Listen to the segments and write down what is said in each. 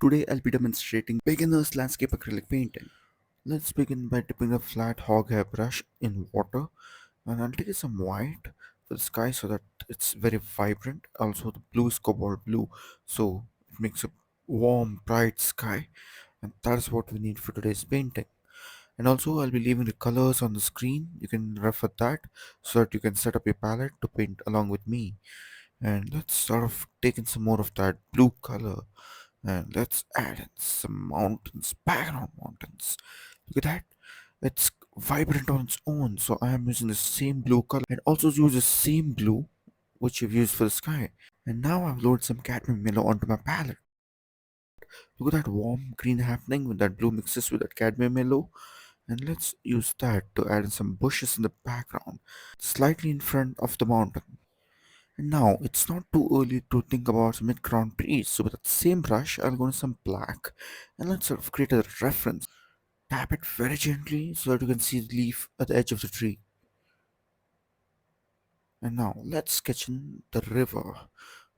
Today I'll be demonstrating beginner's landscape acrylic painting. Let's begin by dipping a flat hog hair brush in water, and I'll take some white for the sky so that it's very vibrant. Also the blue is cobalt blue, so it makes a warm bright sky, and that's what we need for today's painting. And also I'll be leaving the colors on the screen. You can refer that so that you can set up your palette to paint along with me. And let's sort of take in some more of that blue color, and let's add in some mountains, background mountains. Look at that. It's vibrant on its own. So I am using the same blue color and also use the same blue which you've used for the sky. And now I've loaded some cadmium yellow onto my palette. Look at that warm green happening when that blue mixes with that cadmium yellow. And let's use that to add in some bushes in the background, slightly in front of the mountain. And now it's not too early to think about mid-ground trees. So with that same brush, I'll go to some black and let's sort of create a reference. Tap it very gently so that you can see the leaf at the edge of the tree. And now let's sketch in the river.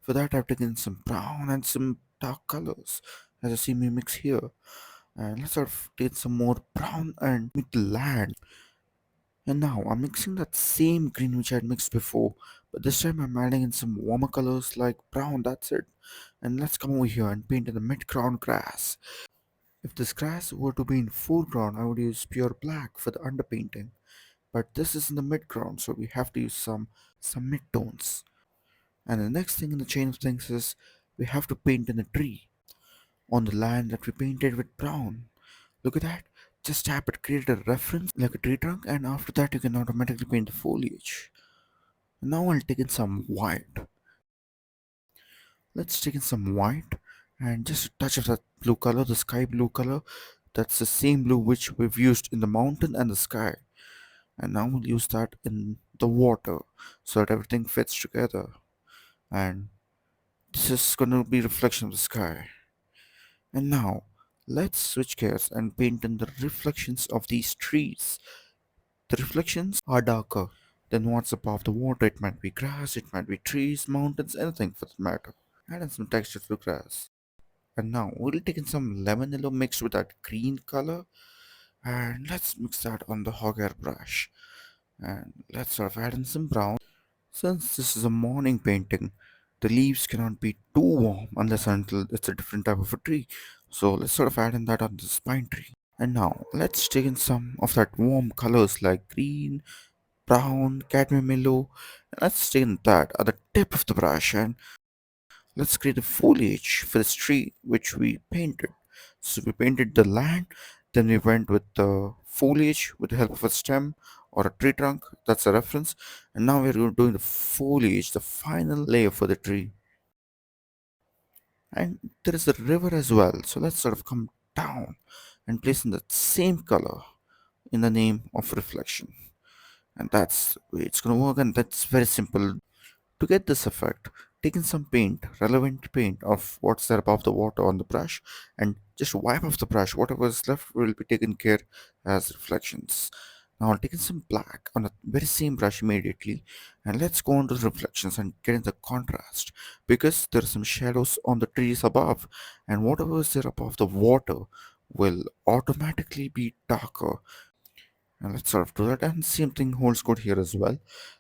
For that I've taken some brown and some dark colors as you see me mix here. And let's sort of take some more brown and with the land. And now I'm mixing that same green which I had mixed before, but this time I'm adding in some warmer colors like brown, that's it. And let's come over here and paint in the mid-ground grass. If this grass were to be in foreground, I would use pure black for the underpainting. But this is in the mid-ground, so we have to use some mid-tones. And the next thing in the chain of things is we have to paint in a tree on the land that we painted with brown. Look at that. Just tap it, create a reference like a tree trunk, and after that you can automatically paint the foliage. Now I'll take in some white. Let's take in some white and just a touch of that blue color, the sky blue color. That's the same blue which we've used in the mountain and the sky. And now we'll use that in the water so that everything fits together. And this is going to be reflection of the sky. And now let's switch gears and paint in the reflections of these trees. The reflections are darker than what's above the water. It might be grass, it might be trees, mountains, anything for that matter. Add in some texture to the grass. And now we'll take in some lemon yellow mixed with that green color, and let's mix that on the hog hair brush. And let's sort of add in some brown. Since this is a morning painting, the leaves cannot be too warm unless until it's a different type of a tree. So let's sort of add in that on this pine tree. And now let's take in some of that warm colors like green, brown, cadmium yellow. And let's take in that at the tip of the brush, and let's create a foliage for this tree which we painted. So we painted the land, then we went with the foliage with the help of a stem or a tree trunk. That's a reference. And now we're doing the foliage, the final layer for the tree. And there is a river as well. So let's sort of come down and place in the same color in the name of reflection. And that's the way it's gonna work, and that's very simple. To get this effect, take in some paint, relevant paint of what's there above the water on the brush, and just wipe off the brush. Whatever is left will be taken care as reflections. Now I'll take in some black on the very same brush immediately, and let's go on to the reflections and get in the contrast, because there are some shadows on the trees above, and whatever is there above the water will automatically be darker. And let's sort of do that. And same thing holds good here as well.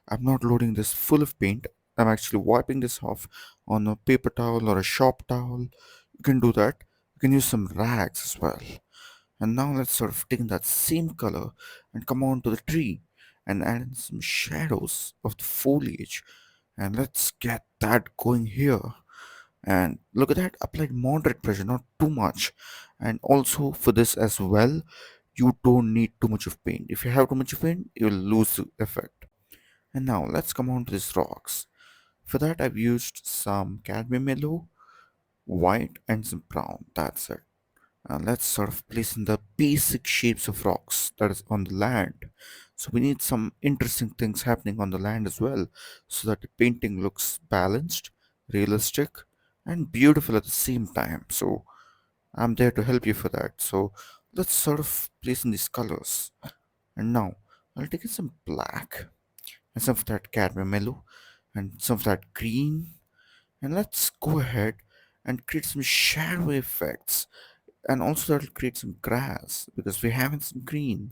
I'm not loading this full of paint. I'm actually wiping this off on a paper towel or a shop towel. You can do that. You can use some rags as well. And now let's sort of take that same color and come on to the tree and add in some shadows of the foliage. And let's get that going here. And look at that, applied moderate pressure, not too much. And also for this as well, you don't need too much of paint. If you have too much of paint, you'll lose the effect. And now let's come on to these rocks. For that I've used some cadmium yellow, white, and some brown. That's it. And let's sort of place in the basic shapes of rocks that is on the land. So we need some interesting things happening on the land as well, so that the painting looks balanced, realistic, and beautiful at the same time. So I'm there to help you for that. So let's sort of place in these colors. And now I'll take in some black and some of that cadmium yellow and some of that green, and let's go ahead and create some shadow effects, and also that'll create some grass because we're having some green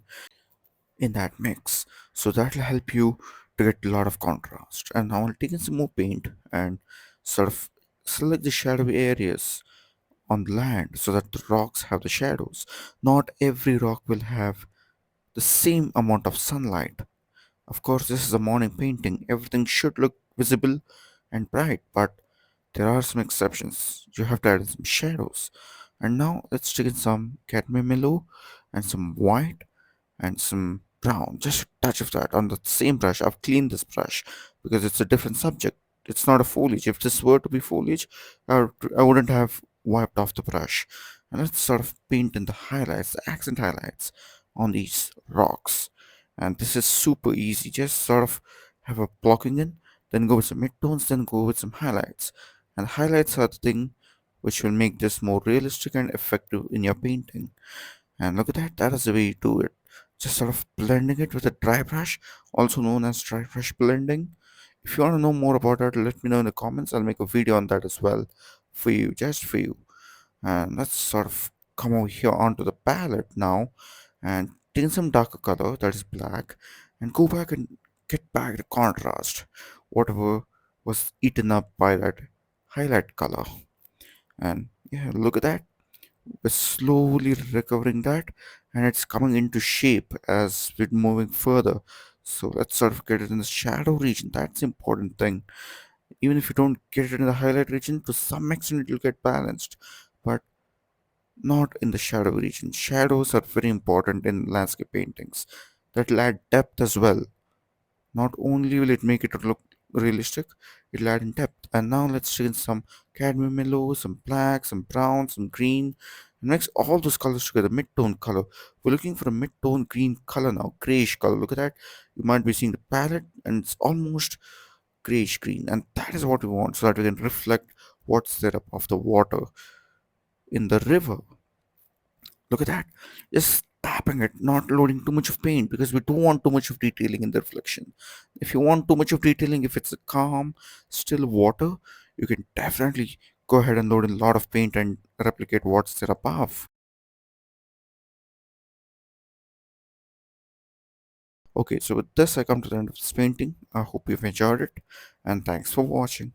in that mix. So that'll help you to get a lot of contrast. And now I'll take in some more paint and sort of select the shadowy areas on the land so that the rocks have the shadows. Not every rock will have the same amount of sunlight. Of course, this is a morning painting. Everything should look visible and bright, but there are some exceptions. You have to add in some shadows. And now let's take in some cadmium yellow and some white and some brown, just a touch of that on the same brush. I've cleaned this brush because it's a different subject. It's not a foliage. If this were to be foliage, I wouldn't have wiped off the brush. And let's sort of paint in the highlights, the accent highlights on these rocks. And this is super easy. Just sort of have a blocking in, then go with some midtones, then go with some highlights. And highlights are the thing which will make this more realistic and effective in your painting. And look at that, that is the way you do it. Just sort of blending it with a dry brush, also known as dry brush blending. If you want to know more about that, let me know in the comments. I'll make a video on that as well for you, just for you. And let's sort of come over here onto the palette now and take some darker color, that is black, and go back and get back the contrast, whatever was eaten up by that highlight color. And yeah, look at that, we're slowly recovering that, and it's coming into shape as we're moving further. So let's sort of get it in the shadow region. That's the important thing. Even if you don't get it in the highlight region, to some extent it will get balanced, but not in the shadow region. Shadows are very important in landscape paintings. That will add depth as well. Not only will it make it look realistic, it'll add in depth. And now let's change some cadmium yellow, some black, some brown, some green, and mix all those colors together. Mid-tone color. We're looking for a mid-tone green color now, grayish color. Look at that. You might be seeing the palette, and it's almost grayish green, and that is what we want, so that we can reflect what's there above the water in the river. Look at that. Just tapping it, not loading too much of paint because we don't want too much of detailing in the reflection. If you want too much of detailing, if it's a calm, still water, you can definitely go ahead and load in a lot of paint and replicate what's there above. Okay, so with this, I come to the end of this painting. I hope you've enjoyed it, and thanks for watching.